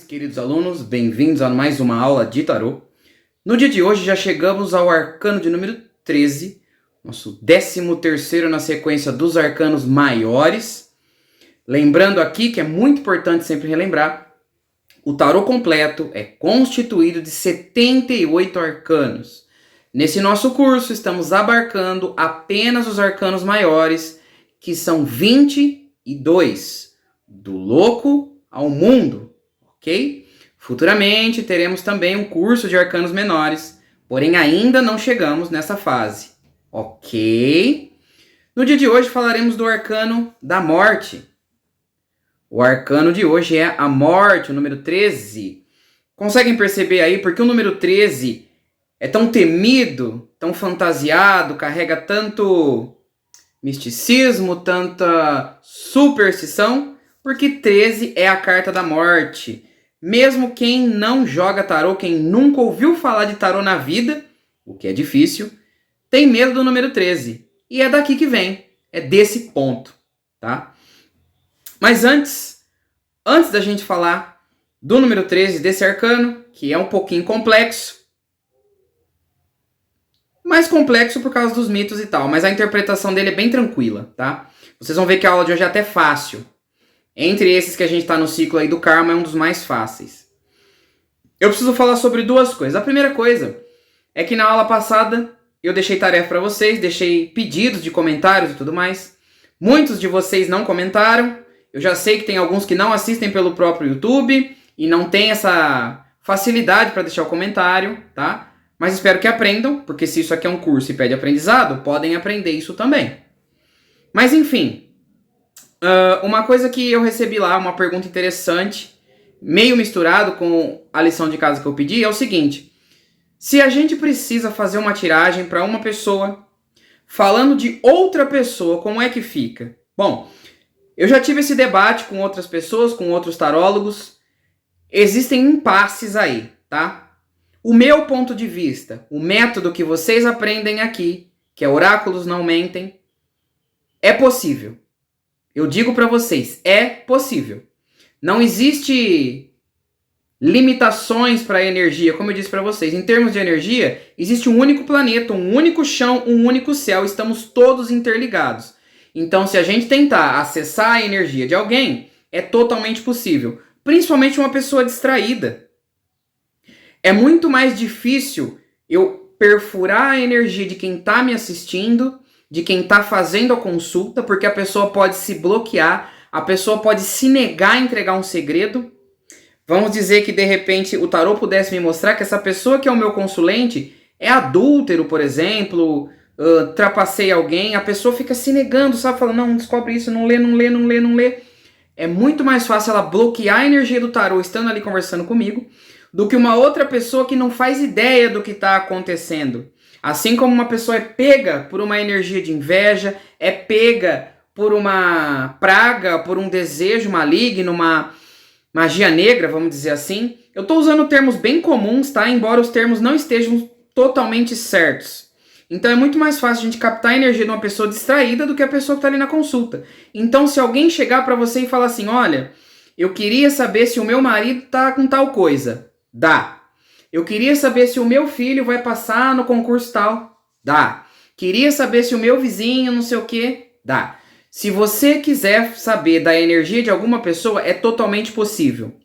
Queridos alunos, bem-vindos a mais uma aula de tarô. No dia de hoje já chegamos ao arcano de número 13, nosso 13º na sequência dos arcanos maiores. Lembrando aqui que é muito importante sempre relembrar, o tarô completo é constituído de 78 arcanos. Nesse nosso curso estamos abarcando apenas os arcanos maiores, que são 22, do louco ao mundo. Ok? Futuramente teremos também um curso de arcanos menores, porém ainda não chegamos nessa fase. Ok? No dia de hoje falaremos do arcano da morte. O arcano de hoje é a morte, o número 13. Conseguem perceber aí porque o número 13 é tão temido, tão fantasiado, carrega tanto misticismo, tanta superstição? Porque 13 é a carta da morte. Mesmo quem não joga tarô, quem nunca ouviu falar de tarô na vida, o que é difícil, tem medo do número 13. E é daqui que vem, é desse ponto, tá? Mas antes da gente falar do número 13, desse arcano, que é um pouquinho complexo, mais complexo por causa dos mitos e tal, mas a interpretação dele é bem tranquila, tá? Vocês vão ver que a aula de hoje é até fácil. Entre esses que a gente está no ciclo aí do karma, é um dos mais fáceis. Eu preciso falar sobre duas coisas. A primeira coisa é que na aula passada eu deixei tarefa para vocês, deixei pedidos de comentários e tudo mais. Muitos de vocês não comentaram. Eu já sei que tem alguns que não assistem pelo próprio YouTube e não tem essa facilidade para deixar o comentário, tá? Mas espero que aprendam, porque se isso aqui é um curso e pede aprendizado, podem aprender isso também. Mas enfim... uma coisa que eu recebi lá, uma pergunta interessante, meio misturado com a lição de casa que eu pedi, é o seguinte: se a gente precisa fazer uma tiragem para uma pessoa, falando de outra pessoa, como é que fica? Bom, eu já tive esse debate com outras pessoas, com outros tarólogos, existem impasses aí, tá? O meu ponto de vista, o método que vocês aprendem aqui, que é Oráculos Não Mentem, é possível. Eu digo para vocês, é possível. Não existe limitações para a energia, como eu disse para vocês. Em termos de energia, existe um único planeta, um único chão, um único céu. Estamos todos interligados. Então, se a gente tentar acessar a energia de alguém, é totalmente possível. Principalmente uma pessoa distraída. É muito mais difícil eu perfurar a energia de quem está me assistindo, de quem está fazendo a consulta, porque a pessoa pode se bloquear, a pessoa pode se negar a entregar um segredo. Vamos dizer que de repente o tarô pudesse me mostrar que essa pessoa que é o meu consulente é adúltero, por exemplo, trapaceia alguém, a pessoa fica se negando, sabe? Falando, não descobre isso, não lê, não lê, não lê, não lê. É muito mais fácil ela bloquear a energia do tarô estando ali conversando comigo, do que uma outra pessoa que não faz ideia do que está acontecendo. Assim como uma pessoa é pega por uma energia de inveja, é pega por uma praga, por um desejo maligno, uma magia negra, vamos dizer assim. Eu estou usando termos bem comuns, tá? Embora os termos não estejam totalmente certos. Então é muito mais fácil a gente captar a energia de uma pessoa distraída do que a pessoa que está ali na consulta. Então se alguém chegar para você e falar assim, olha, eu queria saber se o meu marido está com tal coisa. Dá. Eu queria saber se o meu filho vai passar no concurso tal. Dá. Queria saber se o meu vizinho não sei o que. Dá. Se você quiser saber da energia de alguma pessoa, é totalmente possível.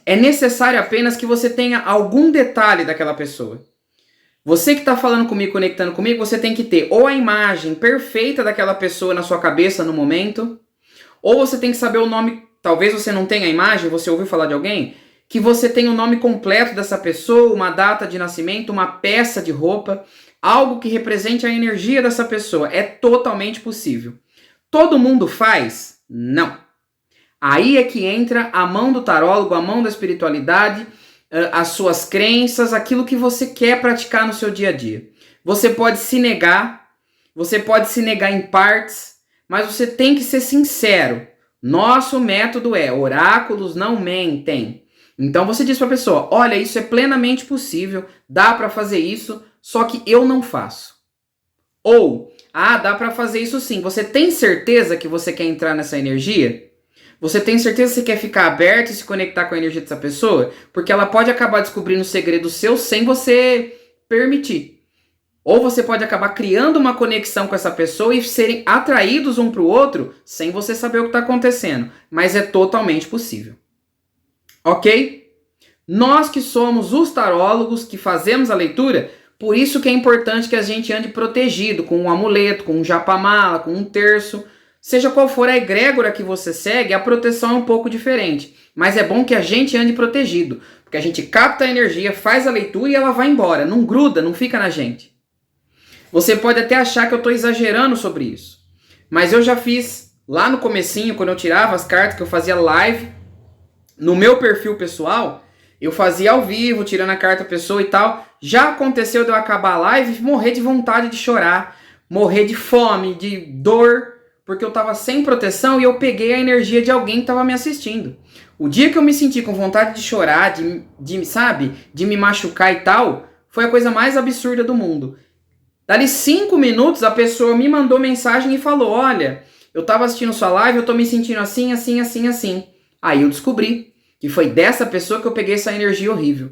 É necessário apenas que você tenha algum detalhe daquela pessoa. Você que está falando comigo, conectando comigo, você tem que ter ou a imagem perfeita daquela pessoa na sua cabeça no momento, ou você tem que saber o nome. Talvez você não tenha a imagem, você ouviu falar de alguém, que você tenha o nome completo dessa pessoa, uma data de nascimento, uma peça de roupa, algo que represente a energia dessa pessoa. É totalmente possível. Todo mundo faz? Não. Aí é que entra a mão do tarólogo, a mão da espiritualidade, as suas crenças, aquilo que você quer praticar no seu dia a dia. Você pode se negar em partes, mas você tem que ser sincero. Nosso método é Oráculos Não Mentem. Então você diz para a pessoa, olha, isso é plenamente possível, dá para fazer isso, só que eu não faço. Ou, dá para fazer isso sim, você tem certeza que você quer entrar nessa energia? Você tem certeza que você quer ficar aberto e se conectar com a energia dessa pessoa? Porque ela pode acabar descobrindo segredos seus sem você permitir. Ou você pode acabar criando uma conexão com essa pessoa e serem atraídos um para o outro sem você saber o que está acontecendo. Mas é totalmente possível. Ok? Nós que somos os tarólogos, que fazemos a leitura, por isso que é importante que a gente ande protegido, com um amuleto, com um japamala, com um terço. Seja qual for a egrégora que você segue, a proteção é um pouco diferente. Mas é bom que a gente ande protegido, porque a gente capta a energia, faz a leitura e ela vai embora. Não gruda, não fica na gente. Você pode até achar que eu estou exagerando sobre isso. Mas eu já fiz lá no comecinho, quando eu tirava as cartas, que eu fazia live no meu perfil pessoal, eu fazia ao vivo, tirando a carta da pessoa e tal. Já aconteceu de eu acabar a live e morrer de vontade de chorar, morrer de fome, de dor, porque eu estava sem proteção e eu peguei a energia de alguém que estava me assistindo. O dia que eu me senti com vontade de chorar, de me machucar e tal, foi a coisa mais absurda do mundo. Dali 5 minutos, a pessoa me mandou mensagem e falou, olha, eu estava assistindo sua live, eu estou me sentindo assim, assim, assim, assim. Aí eu descobri que foi dessa pessoa que eu peguei essa energia horrível.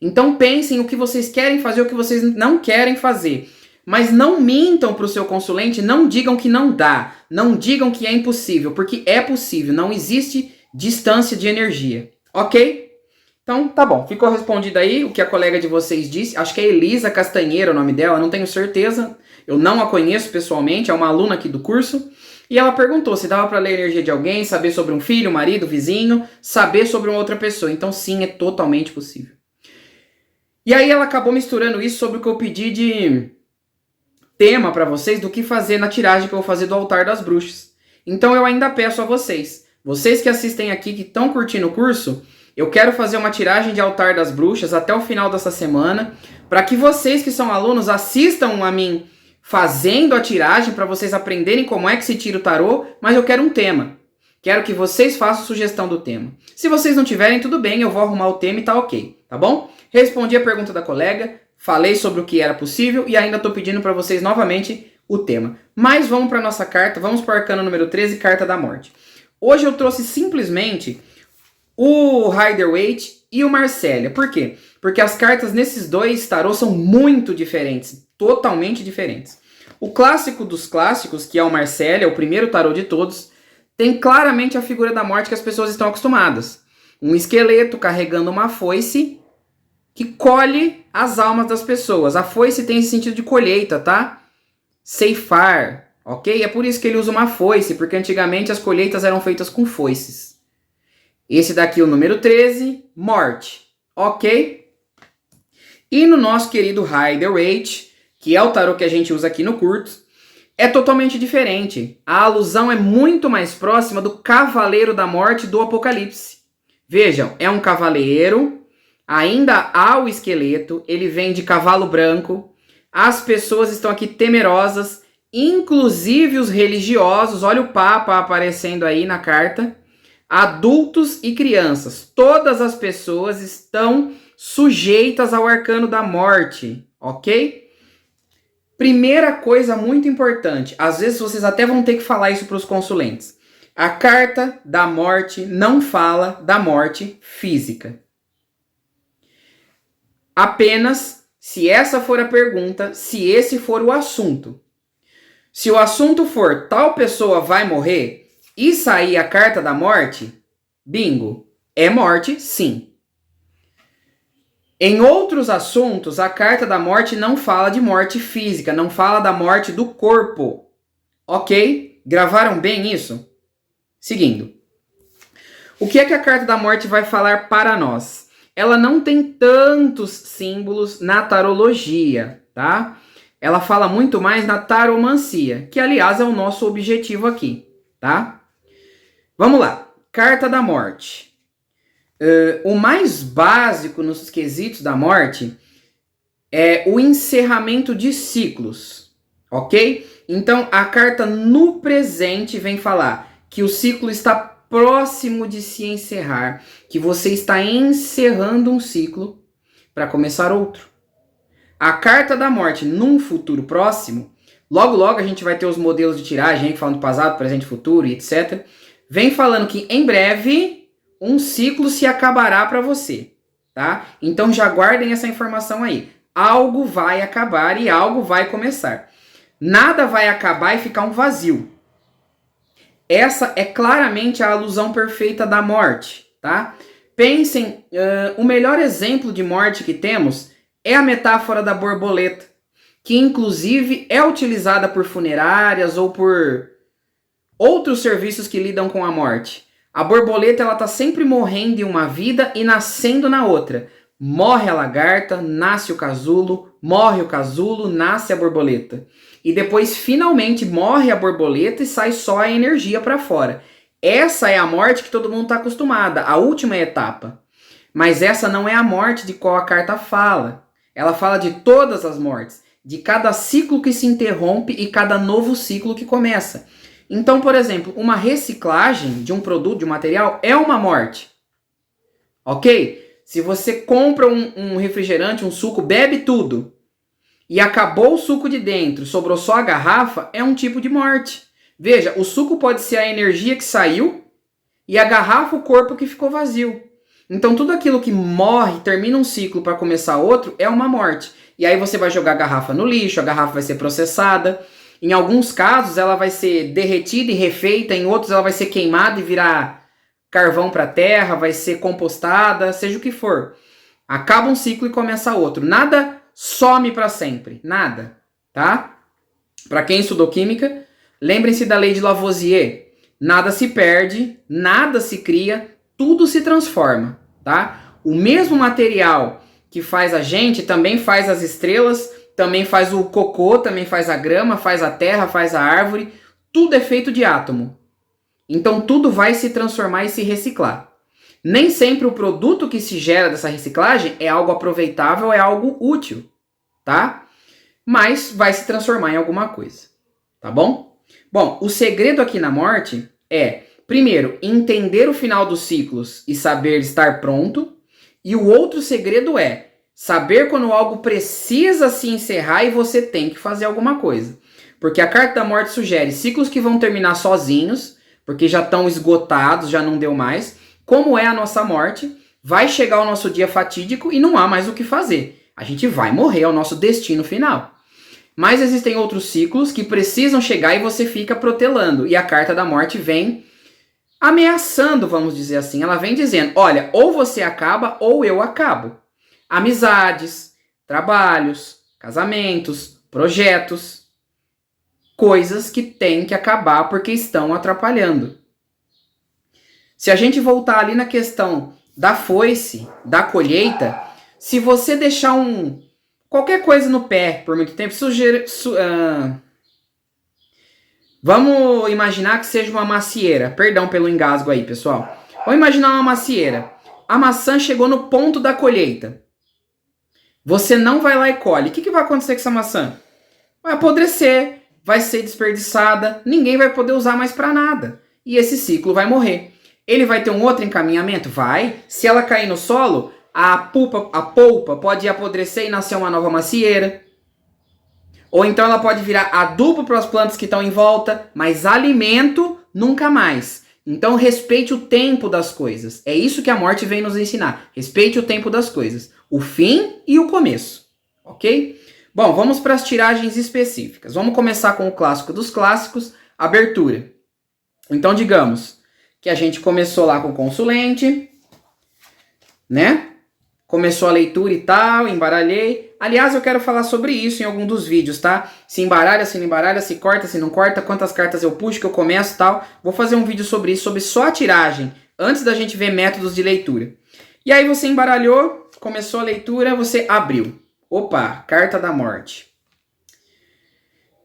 Então pensem o que vocês querem fazer, o que vocês não querem fazer. Mas não mintam para o seu consulente, não digam que não dá, não digam que é impossível, porque é possível, não existe distância de energia. Ok? Então, tá bom. Ficou respondido aí o que a colega de vocês disse. Acho que é Elisa Castanheira o nome dela, não tenho certeza. Eu não a conheço pessoalmente, é uma aluna aqui do curso. E ela perguntou se dava para ler a energia de alguém, saber sobre um filho, um marido, vizinho, saber sobre uma outra pessoa. Então, sim, é totalmente possível. E aí ela acabou misturando isso sobre o que eu pedi de tema para vocês do que fazer na tiragem que eu vou fazer do Altar das Bruxas. Então, eu ainda peço a vocês que assistem aqui, que estão curtindo o curso, eu quero fazer uma tiragem de Altar das Bruxas até o final dessa semana, para que vocês que são alunos assistam a mim fazendo a tiragem, para vocês aprenderem como é que se tira o tarô, mas eu quero um tema. Quero que vocês façam sugestão do tema. Se vocês não tiverem, tudo bem, eu vou arrumar o tema e tá ok, tá bom? Respondi a pergunta da colega, falei sobre o que era possível e ainda estou pedindo para vocês novamente o tema. Mas vamos para nossa carta, vamos para o arcano número 13, Carta da Morte. Hoje eu trouxe simplesmente o Rider-Waite e o Marcélia. Por quê? Porque as cartas nesses dois tarôs são muito diferentes, totalmente diferentes. O clássico dos clássicos, que é o Marcélia, o primeiro tarô de todos, tem claramente a figura da morte que as pessoas estão acostumadas. Um esqueleto carregando uma foice que colhe as almas das pessoas. A foice tem esse sentido de colheita, tá? Ceifar, ok? É por isso que ele usa uma foice, porque antigamente as colheitas eram feitas com foices. Esse daqui é o número 13, morte, ok? E no nosso querido Rider-Waite, que é o tarô que a gente usa aqui no curso, é totalmente diferente. A alusão é muito mais próxima do Cavaleiro da Morte do Apocalipse. Vejam, é um cavaleiro, ainda há o esqueleto, ele vem de cavalo branco, as pessoas estão aqui temerosas, inclusive os religiosos, olha o Papa aparecendo aí na carta, adultos e crianças, todas as pessoas estão sujeitas ao arcano da morte, ok? Primeira coisa muito importante, às vezes vocês até vão ter que falar isso para os consulentes. A carta da morte não fala da morte física. Apenas se essa for a pergunta, se esse for o assunto. Se o assunto for tal pessoa vai morrer e sair a carta da morte, bingo, é morte sim. Em outros assuntos, a carta da morte não fala de morte física, não fala da morte do corpo. Ok? Gravaram bem isso? Seguindo. O que é que a carta da morte vai falar para nós? Ela não tem tantos símbolos na tarologia, tá? Ela fala muito mais na taromancia, que aliás é o nosso objetivo aqui, tá? Vamos lá. Carta da morte. O mais básico nos quesitos da morte é o encerramento de ciclos, ok? Então, a carta no presente vem falar que o ciclo está próximo de se encerrar, que você está encerrando um ciclo para começar outro. A carta da morte num futuro próximo, logo logo a gente vai ter os modelos de tiragem, falando passado, presente e futuro e etc., vem falando que em breve um ciclo se acabará para você, tá? Então já guardem essa informação aí. Algo vai acabar e algo vai começar. Nada vai acabar e ficar um vazio. Essa é claramente a alusão perfeita da morte, tá? Pensem, o melhor exemplo de morte que temos é a metáfora da borboleta, que inclusive é utilizada por funerárias ou por outros serviços que lidam com a morte. A borboleta ela tá sempre morrendo em uma vida e nascendo na outra. Morre a lagarta, nasce o casulo, morre o casulo, nasce a borboleta. E depois finalmente morre a borboleta e sai só a energia para fora. Essa é a morte que todo mundo está acostumada, a última etapa. Mas essa não é a morte de qual a carta fala. Ela fala de todas as mortes, de cada ciclo que se interrompe e cada novo ciclo que começa. Então, por exemplo, uma reciclagem de um produto, de um material, é uma morte. Ok? Se você compra um refrigerante, um suco, bebe tudo, e acabou o suco de dentro, sobrou só a garrafa, é um tipo de morte. Veja, o suco pode ser a energia que saiu e a garrafa o corpo que ficou vazio. Então tudo aquilo que morre, termina um ciclo para começar outro, é uma morte. E aí você vai jogar a garrafa no lixo, a garrafa vai ser processada. Em alguns casos ela vai ser derretida e refeita, em outros ela vai ser queimada e virar carvão para a terra, vai ser compostada, seja o que for. Acaba um ciclo e começa outro. Nada some para sempre, nada, tá? Para quem estudou química, lembrem-se da lei de Lavoisier. Nada se perde, nada se cria, tudo se transforma, tá? O mesmo material que faz a gente também faz as estrelas, também faz o cocô, também faz a grama, faz a terra, faz a árvore. Tudo é feito de átomo. Então tudo vai se transformar e se reciclar. Nem sempre o produto que se gera dessa reciclagem é algo aproveitável, é algo útil, tá? Mas vai se transformar em alguma coisa, tá bom? Bom, o segredo aqui na morte é, primeiro, entender o final dos ciclos e saber estar pronto. E o outro segredo é saber quando algo precisa se encerrar e você tem que fazer alguma coisa. Porque a carta da morte sugere ciclos que vão terminar sozinhos, porque já estão esgotados, já não deu mais. Como é a nossa morte, vai chegar o nosso dia fatídico e não há mais o que fazer. A gente vai morrer, é o nosso destino final. Mas existem outros ciclos que precisam chegar e você fica protelando. E a carta da morte vem ameaçando, vamos dizer assim. Ela vem dizendo, olha, ou você acaba ou eu acabo. Amizades, trabalhos, casamentos, projetos. Coisas que têm que acabar porque estão atrapalhando. Se a gente voltar ali na questão da foice, da colheita, se você deixar qualquer coisa no pé por muito tempo, vamos imaginar que seja uma macieira. Perdão pelo engasgo aí, pessoal. Vamos imaginar uma macieira. A maçã chegou no ponto da colheita. Você não vai lá e colhe. O que vai acontecer com essa maçã? Vai apodrecer, vai ser desperdiçada, ninguém vai poder usar mais para nada. E esse ciclo vai morrer. Ele vai ter um outro encaminhamento? Vai. Se ela cair no solo, a polpa pode apodrecer e nascer uma nova macieira. Ou então ela pode virar adubo para as plantas que estão em volta, mas alimento nunca mais. Então respeite o tempo das coisas. É isso que a morte vem nos ensinar. Respeite o tempo das coisas. O fim e o começo. Ok? Bom, vamos para as tiragens específicas. Vamos começar com o clássico dos clássicos, abertura. Então, digamos que a gente começou lá com o consulente, né? Começou a leitura e tal, embaralhei. Aliás, eu quero falar sobre isso em algum dos vídeos, tá? Se embaralha, se não embaralha, se corta, se não corta, quantas cartas eu puxo, que eu começo e tal. Vou fazer um vídeo sobre isso, sobre só a tiragem, antes da gente ver métodos de leitura. E aí você embaralhou, começou a leitura, você abriu. Opa, carta da morte.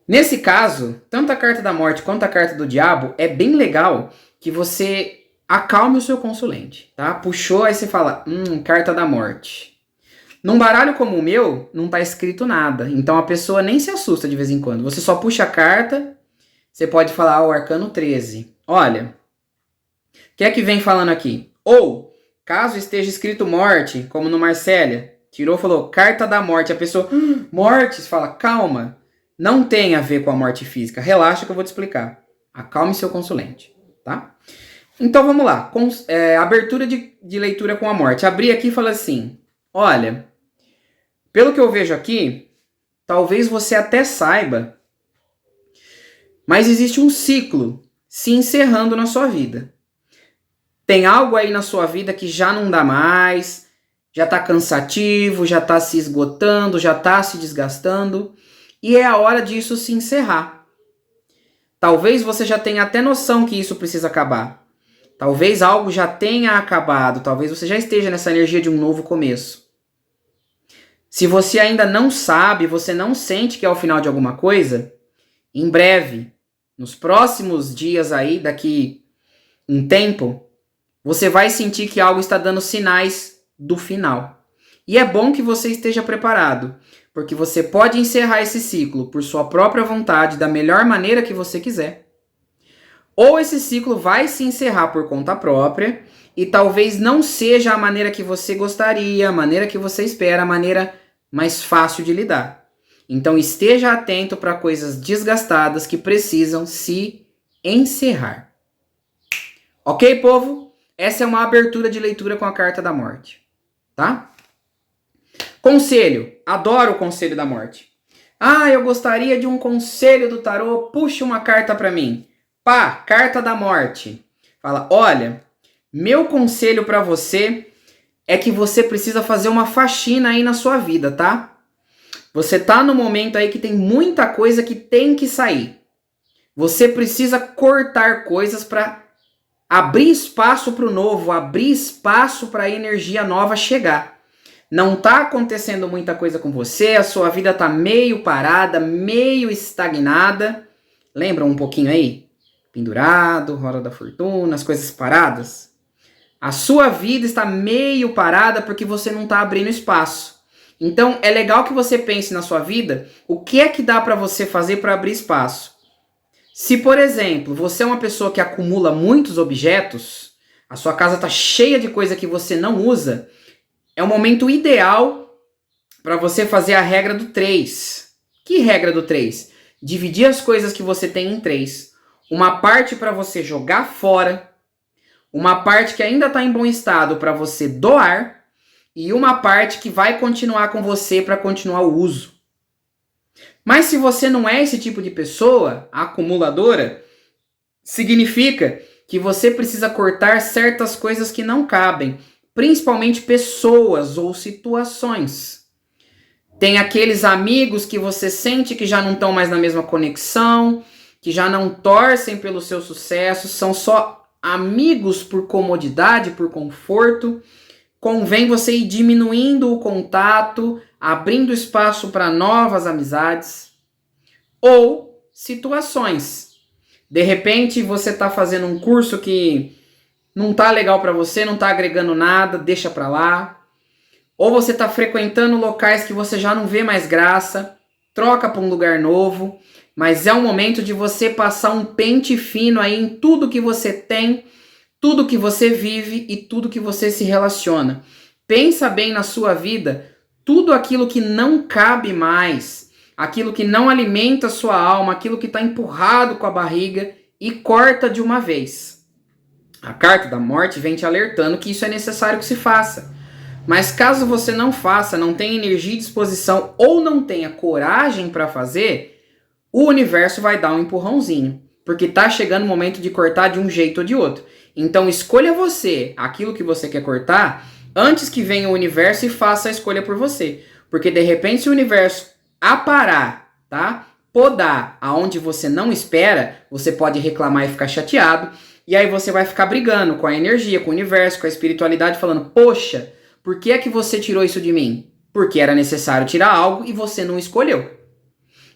Nesse caso, tanto a carta da morte quanto a carta do diabo, é bem legal que você acalme o seu consulente, tá? Puxou, aí você fala, carta da morte. Num baralho como o meu, não tá escrito nada, então a pessoa nem se assusta de vez em quando. Você só puxa a carta, você pode falar, o arcano 13. Olha, o que é que vem falando aqui? Ou, caso esteja escrito morte, como no Marsella, tirou e falou, carta da morte. A pessoa, morte, você fala, calma. Não tem a ver com a morte física. Relaxa que eu vou te explicar. Acalme seu consulente, tá? Então vamos lá. Abertura de leitura com a morte. Abri aqui e falei assim: olha, pelo que eu vejo aqui, talvez você até saiba, mas existe um ciclo se encerrando na sua vida. Tem algo aí na sua vida que já não dá mais, já tá cansativo, já tá se esgotando, já tá se desgastando, e é a hora disso se encerrar. Talvez você já tenha até noção que isso precisa acabar. Talvez algo já tenha acabado, talvez você já esteja nessa energia de um novo começo. Se você ainda não sabe, você não sente que é o final de alguma coisa, em breve, nos próximos dias aí, daqui um tempo, você vai sentir que algo está dando sinais do final. E é bom que você esteja preparado, porque você pode encerrar esse ciclo por sua própria vontade, da melhor maneira que você quiser. Ou esse ciclo vai se encerrar por conta própria, e talvez não seja a maneira que você gostaria, a maneira que você espera, a maneira mais fácil de lidar. Então esteja atento para coisas desgastadas que precisam se encerrar. Ok, povo? Essa é uma abertura de leitura com a carta da morte, tá? Conselho. Adoro o conselho da morte. Ah, eu gostaria de um conselho do tarô. Puxa uma carta para mim. Pá, carta da morte. Fala, olha, meu conselho para você é que você precisa fazer uma faxina aí na sua vida, tá? Você tá no momento aí que tem muita coisa que tem que sair. Você precisa cortar coisas para abrir espaço para o novo, abrir espaço para a energia nova chegar. Não tá acontecendo muita coisa com você, a sua vida tá meio parada, meio estagnada. Lembra um pouquinho aí? Pendurado, roda da fortuna, as coisas paradas. A sua vida está meio parada porque você não tá abrindo espaço. Então é legal que você pense na sua vida, o que é que dá para você fazer para abrir espaço? Se, por exemplo, você é uma pessoa que acumula muitos objetos, a sua casa está cheia de coisa que você não usa, é o momento ideal para você fazer a regra do 3. Que regra do 3? Dividir as coisas que você tem em 3. Uma parte para você jogar fora, uma parte que ainda está em bom estado para você doar e uma parte que vai continuar com você para continuar o uso. Mas se você não é esse tipo de pessoa, acumuladora, significa que você precisa cortar certas coisas que não cabem, principalmente pessoas ou situações. Tem aqueles amigos que você sente que já não estão mais na mesma conexão, que já não torcem pelo seu sucesso, são só amigos por comodidade, por conforto. Convém você ir diminuindo o contato, abrindo espaço para novas amizades. Ou situações. De repente você está fazendo um curso que não tá legal para você, não tá agregando nada, deixa para lá. Ou você está frequentando locais que você já não vê mais graça, troca para um lugar novo. Mas é o momento de você passar um pente fino aí em tudo que você tem, tudo que você vive e tudo que você se relaciona. Pensa bem na sua vida, tudo aquilo que não cabe mais, aquilo que não alimenta a sua alma, aquilo que está empurrado com a barriga e corta de uma vez. A carta da morte vem te alertando que isso é necessário que se faça. Mas caso você não faça, não tenha energia e disposição ou não tenha coragem para fazer, o universo vai dar um empurrãozinho. Porque está chegando o momento de cortar de um jeito ou de outro. Então escolha você aquilo que você quer cortar antes que venha o universo e faça a escolha por você. Porque de repente se o universo aparar, tá? Podar aonde você não espera, você pode reclamar e ficar chateado. E aí você vai ficar brigando com a energia, com o universo, com a espiritualidade, falando, poxa, por que é que você tirou isso de mim? Porque era necessário tirar algo e você não escolheu.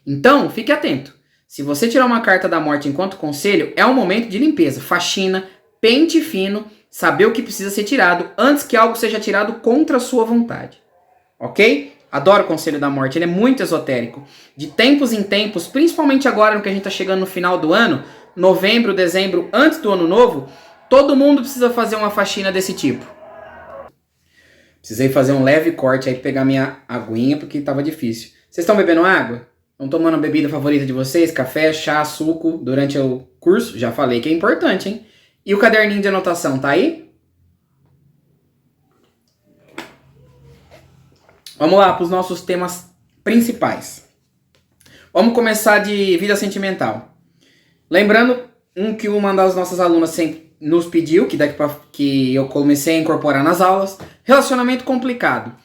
Então, fique atento. Se você tirar uma carta da morte enquanto conselho, é um momento de limpeza, faxina, pente fino, saber o que precisa ser tirado antes que algo seja tirado contra a sua vontade. Ok? Adoro o conselho da morte, ele é muito esotérico. De tempos em tempos, principalmente agora no que a gente está chegando no final do ano, novembro, dezembro, antes do ano novo, todo mundo precisa fazer uma faxina desse tipo. Precisei fazer um leve corte aí, pegar minha aguinha, porque estava difícil. Vocês estão bebendo água? Estão tomando a bebida favorita de vocês? Café, chá, suco, durante o curso? Já falei que é importante, hein? E o caderninho de anotação, tá aí? Vamos lá para os nossos temas principais. Vamos começar de vida sentimental. Lembrando que uma das nossas alunas sempre nos pediu, que eu comecei a incorporar nas aulas, relacionamento complicado.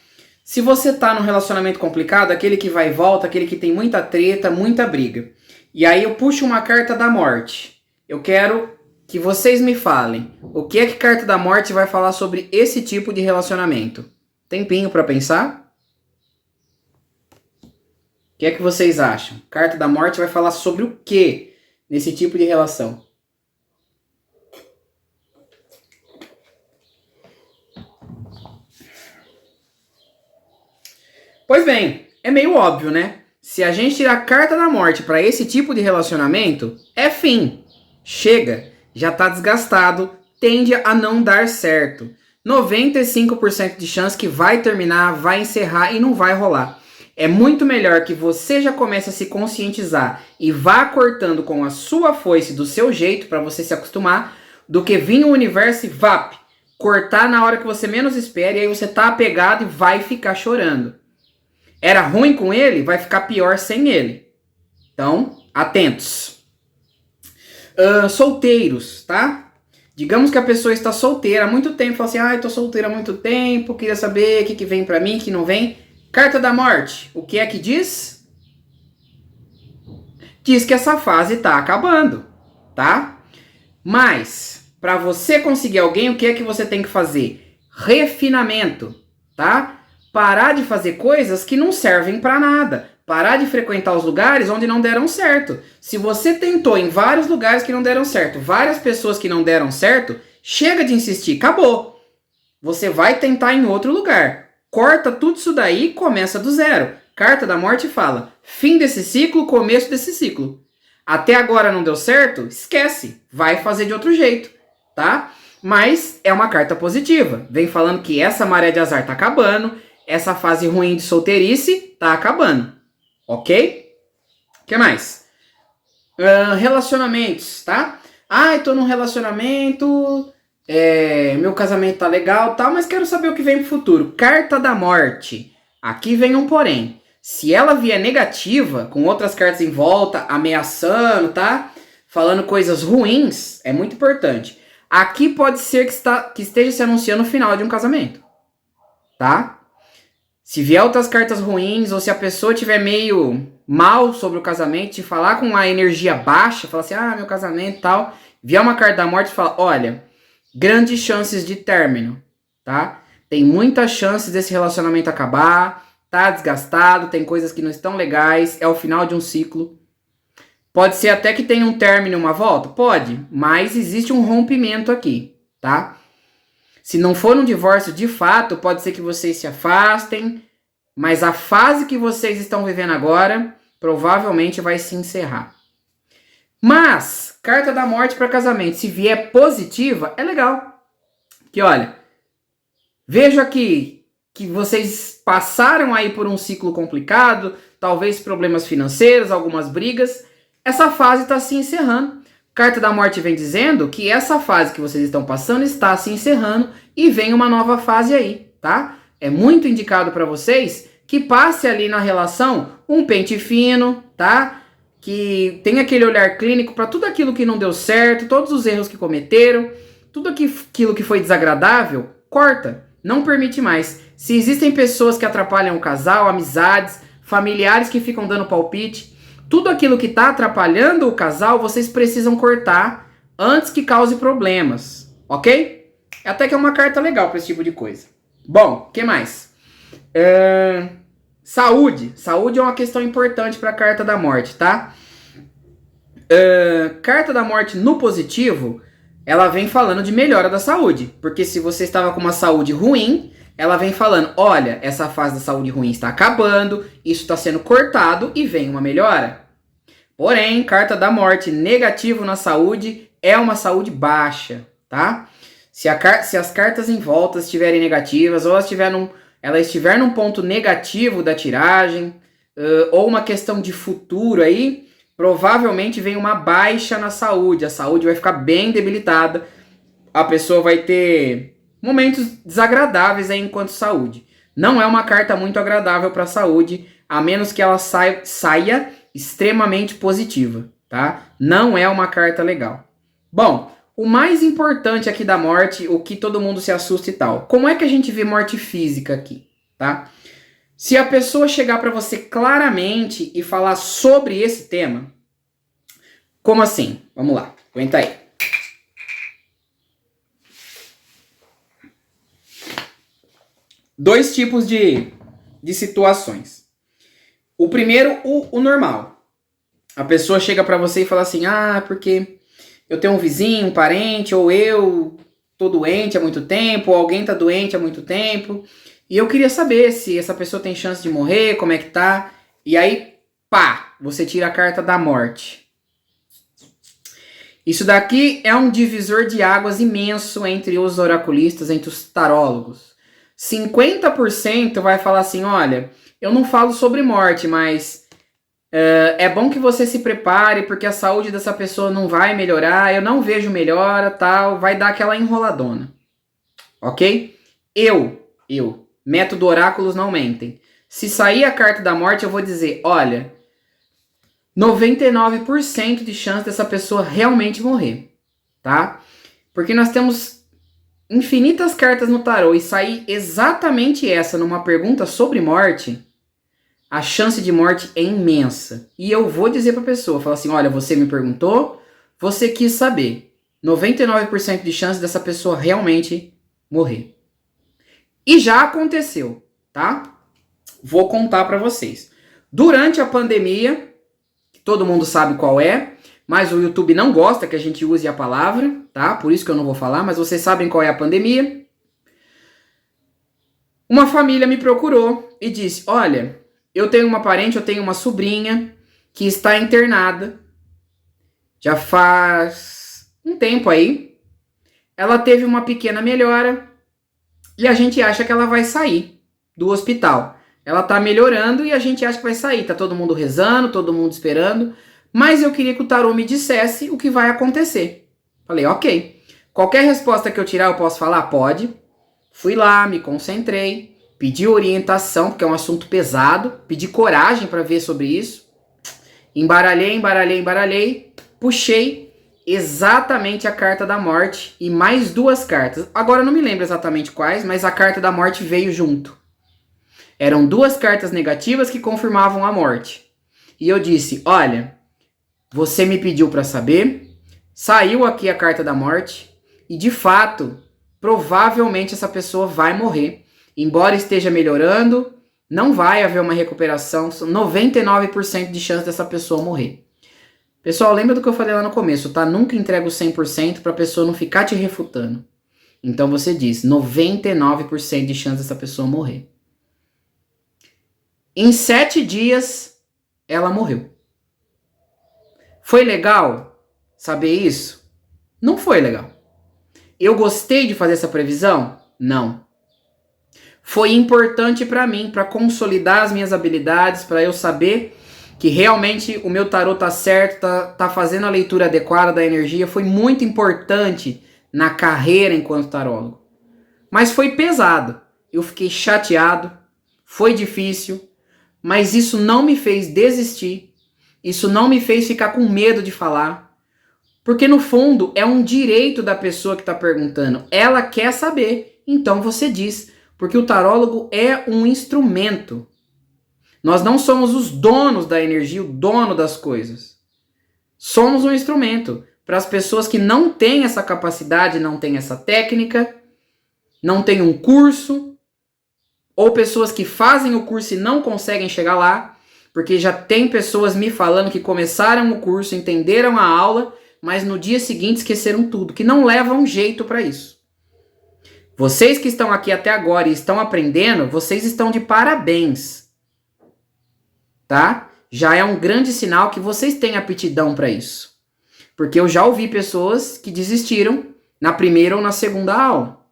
Se você tá num relacionamento complicado, aquele que vai e volta, aquele que tem muita treta, muita briga. E aí eu puxo uma carta da morte. Eu quero que vocês me falem o que é que carta da morte vai falar sobre esse tipo de relacionamento. Tempinho para pensar? O que é que vocês acham? Carta da morte vai falar sobre o que nesse tipo de relação? Pois bem, é meio óbvio, né? Se a gente tirar a carta da morte para esse tipo de relacionamento, é fim. Chega, já tá desgastado, tende a não dar certo. 95% de chance que vai terminar, vai encerrar e não vai rolar. É muito melhor que você já comece a se conscientizar e vá cortando com a sua foice do seu jeito para você se acostumar, do que vir o universo e vap, cortar na hora que você menos espera e aí você tá apegado e vai ficar chorando. Era ruim com ele, vai ficar pior sem ele. Então, atentos. Solteiros, tá? Digamos que a pessoa está solteira há muito tempo, fala assim, eu tô solteira há muito tempo, queria saber o que vem pra mim, o que não vem. Carta da morte, o que é que diz? Diz que essa fase tá acabando, tá? Mas, para você conseguir alguém, o que é que você tem que fazer? Refinamento, tá? Parar de fazer coisas que não servem para nada. Parar de frequentar os lugares onde não deram certo. Se você tentou em vários lugares que não deram certo, várias pessoas que não deram certo, chega de insistir, acabou. Você vai tentar em outro lugar. Corta tudo isso daí e começa do zero. Carta da morte fala, fim desse ciclo, começo desse ciclo. Até agora não deu certo? Esquece, vai fazer de outro jeito, tá? Mas é uma carta positiva. Vem falando que essa maré de azar tá acabando, essa fase ruim de solteirice tá acabando, ok? O que mais? Relacionamentos, tá? Eu tô num relacionamento, meu casamento tá legal, tal, mas quero saber o que vem pro futuro. Carta da morte. Aqui vem um porém. Se ela vier negativa, com outras cartas em volta, ameaçando, tá? Falando coisas ruins, é muito importante. Aqui pode ser que esteja se anunciando o final de um casamento, tá? Se vier outras cartas ruins, ou se a pessoa tiver meio mal sobre o casamento, te falar com a energia baixa, falar assim, meu casamento e tal, vier uma carta da morte e falar, olha, grandes chances de término, tá? Tem muitas chances desse relacionamento acabar, tá desgastado, tem coisas que não estão legais, é o final de um ciclo. Pode ser até que tenha um término, uma volta? Pode, mas existe um rompimento aqui, tá? Se não for um divórcio de fato, pode ser que vocês se afastem, mas a fase que vocês estão vivendo agora provavelmente vai se encerrar. Mas, carta da morte para casamento, se vier positiva, é legal. Que olha, vejo aqui que vocês passaram aí por um ciclo complicado, talvez problemas financeiros, algumas brigas. Essa fase está se encerrando. Carta da morte vem dizendo que essa fase que vocês estão passando está se encerrando e vem uma nova fase aí, tá? É muito indicado para vocês que passe ali na relação um pente fino, tá? Que tenha aquele olhar clínico para tudo aquilo que não deu certo, todos os erros que cometeram, tudo aquilo que foi desagradável, corta, não permite mais. Se existem pessoas que atrapalham o casal, amizades, familiares que ficam dando palpite, tudo aquilo que está atrapalhando o casal, vocês precisam cortar antes que cause problemas, ok? Até que é uma carta legal para esse tipo de coisa. Bom, o que mais? Saúde. Saúde é uma questão importante para a carta da morte, tá? Carta da morte no positivo, ela vem falando de melhora da saúde. Porque se você estava com uma saúde ruim, ela vem falando, olha, essa fase da saúde ruim está acabando, isso está sendo cortado e vem uma melhora. Porém, carta da morte negativo na saúde é uma saúde baixa, tá? Se as cartas em volta estiverem negativas ou ela estiver num ponto negativo da tiragem, ou uma questão de futuro aí, provavelmente vem uma baixa na saúde. A saúde vai ficar bem debilitada. a pessoa vai ter momentos desagradáveis aí enquanto saúde. Não é uma carta muito agradável para a saúde, a menos que ela saia extremamente positiva, tá? Não é uma carta legal. Bom, o mais importante aqui da morte, o que todo mundo se assusta e tal. Como é que a gente vê morte física aqui, tá? Se a pessoa chegar para você claramente e falar sobre esse tema, como assim? Vamos lá, aguenta aí. Dois tipos de situações. O primeiro, o normal. A pessoa chega pra você e fala assim, porque eu tenho um vizinho, um parente, ou eu tô doente há muito tempo, ou alguém tá doente há muito tempo, e eu queria saber se essa pessoa tem chance de morrer, como é que tá. E aí, pá, você tira a carta da morte. Isso daqui é um divisor de águas imenso entre os oraculistas, entre os tarólogos. 50% vai falar assim, olha, eu não falo sobre morte, mas é bom que você se prepare, porque a saúde dessa pessoa não vai melhorar, eu não vejo melhora, tal, vai dar aquela enroladona. Ok? Método oráculos não mentem. Se sair a carta da morte, eu vou dizer, olha, 99% de chance dessa pessoa realmente morrer, tá? Porque nós temos infinitas cartas no tarô e sair exatamente essa numa pergunta sobre morte, a chance de morte é imensa. E eu vou dizer pra pessoa, falar assim, olha, você me perguntou, você quis saber. 99% de chance dessa pessoa realmente morrer. E já aconteceu, tá? Vou contar pra vocês. Durante a pandemia, que todo mundo sabe qual é, mas o YouTube não gosta que a gente use a palavra, tá? Por isso que eu não vou falar, mas vocês sabem qual é a pandemia. Uma família me procurou e disse, olha, eu tenho uma parente, eu tenho uma sobrinha que está internada. Já faz um tempo aí. Ela teve uma pequena melhora e a gente acha que ela vai sair do hospital. Ela tá melhorando e a gente acha que vai sair. Tá todo mundo rezando, todo mundo esperando. Mas eu queria que o tarô me dissesse o que vai acontecer. Falei, ok. Qualquer resposta que eu tirar, eu posso falar? Pode. Fui lá, me concentrei, pedi orientação, porque é um assunto pesado, pedi coragem para ver sobre isso. Embaralhei, puxei exatamente a carta da morte e mais duas cartas. Agora eu não me lembro exatamente quais, mas a carta da morte veio junto. Eram duas cartas negativas que confirmavam a morte. E eu disse, olha, você me pediu para saber, saiu aqui a carta da morte e de fato, provavelmente essa pessoa vai morrer. Embora esteja melhorando, não vai haver uma recuperação, 99% de chance dessa pessoa morrer. Pessoal, lembra do que eu falei lá no começo, tá? Nunca entrega o 100% para a pessoa não ficar te refutando. Então você diz, 99% de chance dessa pessoa morrer. Em 7 dias, ela morreu. Foi legal saber isso? Não foi legal. Eu gostei de fazer essa previsão? Não. Foi importante para mim, para consolidar as minhas habilidades, para eu saber que realmente o meu tarô tá certo, tá fazendo a leitura adequada da energia. Foi muito importante na carreira enquanto tarólogo. Mas foi pesado. Eu fiquei chateado, foi difícil, mas isso não me fez desistir. Isso não me fez ficar com medo de falar. Porque no fundo é um direito da pessoa que está perguntando. Ela quer saber, então você diz. Porque o tarólogo é um instrumento. Nós não somos os donos da energia, o dono das coisas. Somos um instrumento para as pessoas que não têm essa capacidade, não têm essa técnica, não têm um curso, ou pessoas que fazem o curso e não conseguem chegar lá, porque já tem pessoas me falando que começaram o curso, entenderam a aula, mas no dia seguinte esqueceram tudo, que não levam jeito para isso. Vocês que estão aqui até agora e estão aprendendo, vocês estão de parabéns. Tá? Já é um grande sinal que vocês têm aptidão para isso. Porque eu já ouvi pessoas que desistiram na primeira ou na segunda aula.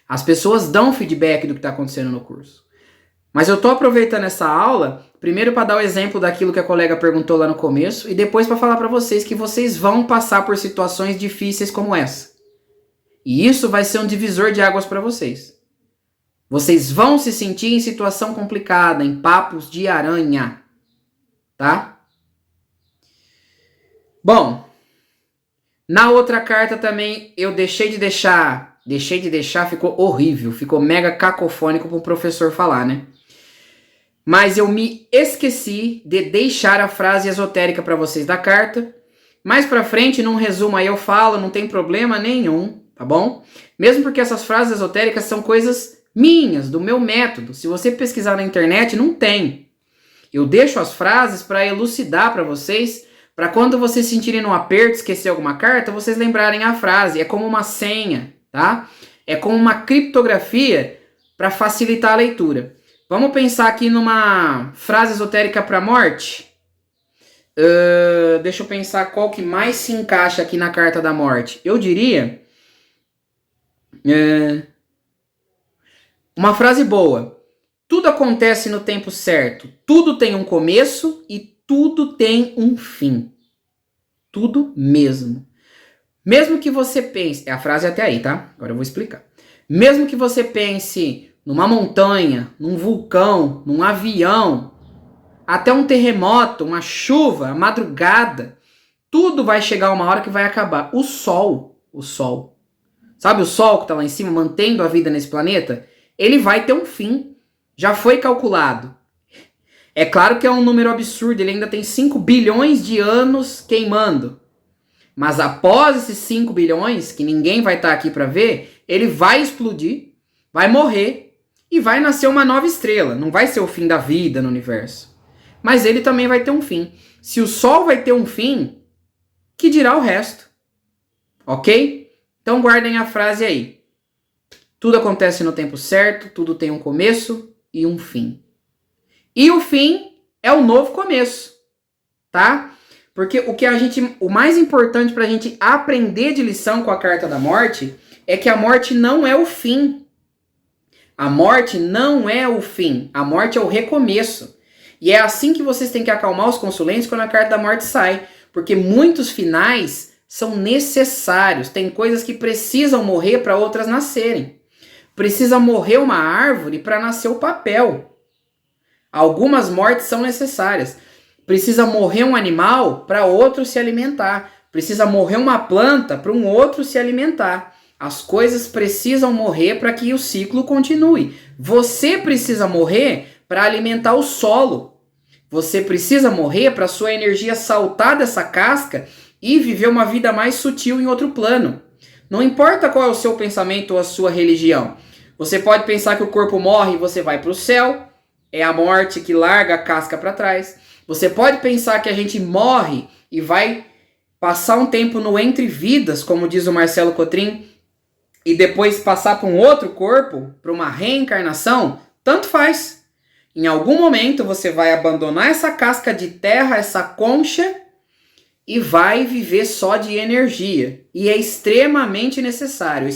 As pessoas dão feedback do que está acontecendo no curso. Mas eu estou aproveitando essa aula, primeiro para dar o exemplo daquilo que a colega perguntou lá no começo, e depois para falar para vocês que vocês vão passar por situações difíceis como essa. E isso vai ser um divisor de águas para vocês. Vocês vão se sentir em situação complicada, em papos de aranha, tá? Bom, na outra carta também eu deixei de deixar, ficou horrível, ficou mega cacofônico para o professor falar, né? Mas eu me esqueci de deixar a frase esotérica para vocês da carta. Mais pra frente, num resumo aí eu falo, não tem problema nenhum, tá bom? Mesmo porque essas frases esotéricas são coisas minhas, do meu método. Se você pesquisar na internet, não tem. Eu deixo as frases para elucidar para vocês, para quando vocês sentirem no aperto, esquecer alguma carta, vocês lembrarem a frase. É como uma senha, tá? É como uma criptografia para facilitar a leitura. Vamos pensar aqui numa frase esotérica para morte? Deixa eu pensar qual que mais se encaixa aqui na carta da morte. Eu diria... uma frase boa. Tudo acontece no tempo certo. Tudo tem um começo e tudo tem um fim. Tudo mesmo. Mesmo que você pense... A frase é até aí, tá? Agora eu vou explicar. Mesmo que você pense numa montanha, num vulcão, num avião, até um terremoto, uma chuva, a madrugada, tudo vai chegar uma hora que vai acabar. O sol. Sabe o sol que está lá em cima, mantendo a vida nesse planeta? Ele vai ter um fim. Já foi calculado. É claro que é um número absurdo, ele ainda tem 5 bilhões de anos queimando. Mas após esses 5 bilhões, que ninguém vai estar aqui para ver, ele vai explodir, vai morrer e vai nascer uma nova estrela. Não vai ser o fim da vida no universo. Mas ele também vai ter um fim. Se o Sol vai ter um fim, que dirá o resto? Ok? Então guardem a frase aí. Tudo acontece no tempo certo, tudo tem um começo e um fim. E o fim é o novo começo, tá? Porque o mais importante para a gente aprender de lição com a carta da morte é que a morte não é o fim. A morte não é o fim. A morte é o recomeço. E é assim que vocês têm que acalmar os consulentes quando a carta da morte sai. Porque muitos finais são necessários. Tem coisas que precisam morrer para outras nascerem. Precisa morrer uma árvore para nascer o papel. Algumas mortes são necessárias. Precisa morrer um animal para outro se alimentar. Precisa morrer uma planta para um outro se alimentar. As coisas precisam morrer para que o ciclo continue. Você precisa morrer para alimentar o solo. Você precisa morrer para sua energia saltar dessa casca e viver uma vida mais sutil em outro plano. Não importa qual é o seu pensamento ou a sua religião. Você pode pensar que o corpo morre e você vai para o céu. É a morte que larga a casca para trás. Você pode pensar que a gente morre e vai passar um tempo no entre vidas, como diz o Marcelo Cotrim, e depois passar para um outro corpo, para uma reencarnação. Tanto faz. Em algum momento você vai abandonar essa casca de terra, essa concha, e vai viver só de energia. E é extremamente necessário.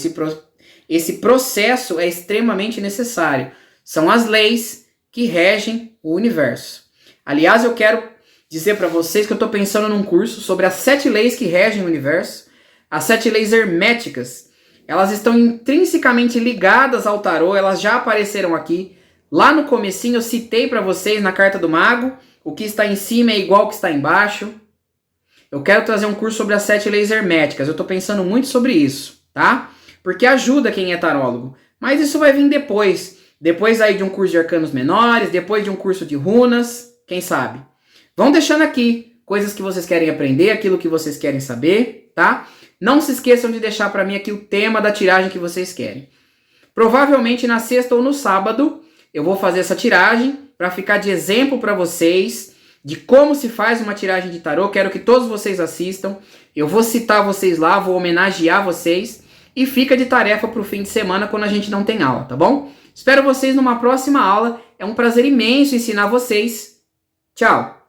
Esse processo é extremamente necessário. São as leis que regem o universo. Aliás, eu quero dizer para vocês que eu estou pensando num curso sobre as 7 leis que regem o universo. As 7 leis herméticas. Elas estão intrinsecamente ligadas ao tarô, elas já apareceram aqui. Lá no comecinho eu citei para vocês na carta do mago, o que está em cima é igual ao que está embaixo. Eu quero trazer um curso sobre as 7 leis herméticas, eu estou pensando muito sobre isso, tá? Porque ajuda quem é tarólogo. Mas isso vai vir depois. Depois aí de um curso de arcanos menores, depois de um curso de runas, quem sabe? Vão deixando aqui coisas que vocês querem aprender, aquilo que vocês querem saber, tá? Não se esqueçam de deixar para mim aqui o tema da tiragem que vocês querem. Provavelmente na sexta ou no sábado eu vou fazer essa tiragem para ficar de exemplo para vocês de como se faz uma tiragem de tarô. Quero que todos vocês assistam. Eu vou citar vocês lá, vou homenagear vocês e fica de tarefa para o fim de semana quando a gente não tem aula, tá bom? Espero vocês numa próxima aula. É um prazer imenso ensinar vocês. Tchau!